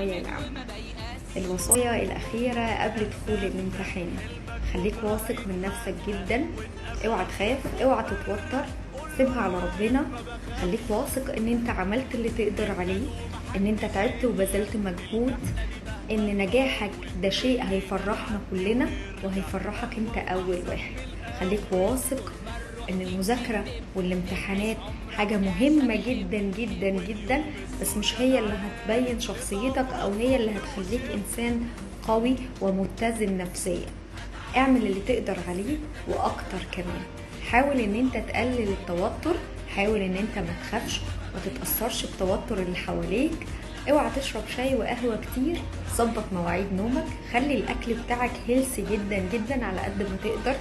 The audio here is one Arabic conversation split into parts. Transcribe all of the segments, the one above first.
الثانوية العامة. الوصايا الأخيرة قبل دخول الامتحان: خليك واثق من نفسك جدا، اوعى تخاف، اوعى تتوتر، سيبها على ربنا. خليك واثق ان انت عملت اللي تقدر عليه، ان انت تعبت وبذلت مجهود، ان نجاحك ده شيء هيفرحنا كلنا وهيفرحك انت اول واحد. خليك واثق ان المذاكرة والامتحانات حاجة مهمة جدا جدا جدا، بس مش هي اللي هتبين شخصيتك او هي اللي هتخليك انسان قوي ومتزن نفسيا. اعمل اللي تقدر عليه واكتر كمان. حاول ان انت تقلل التوتر، حاول ان انت ما تخافش ما تتأثرش بتوتر اللي حواليك. اوعى تشرب شاي وقهوة كتير، ظبط مواعيد نومك، خلي الاكل بتاعك هيلثي جدا جدا على قد ما تقدر.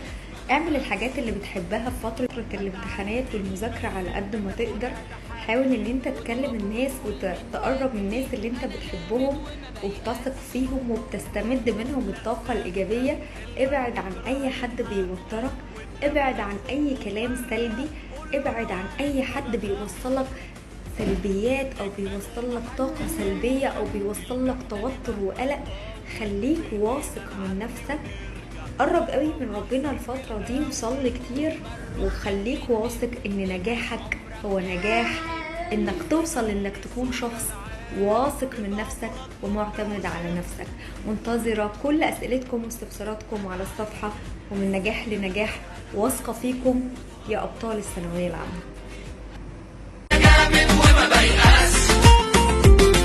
اعمل الحاجات اللي بتحبها في فترة الامتحانات والمذاكرة على قد ما تقدر. حاول ان انت تكلم الناس وتقرب من الناس اللي انت بتحبهم وبتثق فيهم وبتستمد منهم الطاقة الإيجابية. ابعد عن اي حد بيوترك، ابعد عن اي كلام سلبي، ابعد عن اي حد بيوصلك سلبيات او بيوصل لك طاقة سلبية او بيوصل لك توتر وقلق. خليك واثق من نفسك، قرب قوي من ربنا الفترة دي وصلي كتير، وخليك واثق ان نجاحك هو نجاح انك توصل انك تكون شخص واثق من نفسك ومعتمد على نفسك. منتظرة كل اسئلتكم واستفساراتكم على الصفحة، ومن نجاح لنجاح واثقة فيكم يا ابطال الثانوية العامة.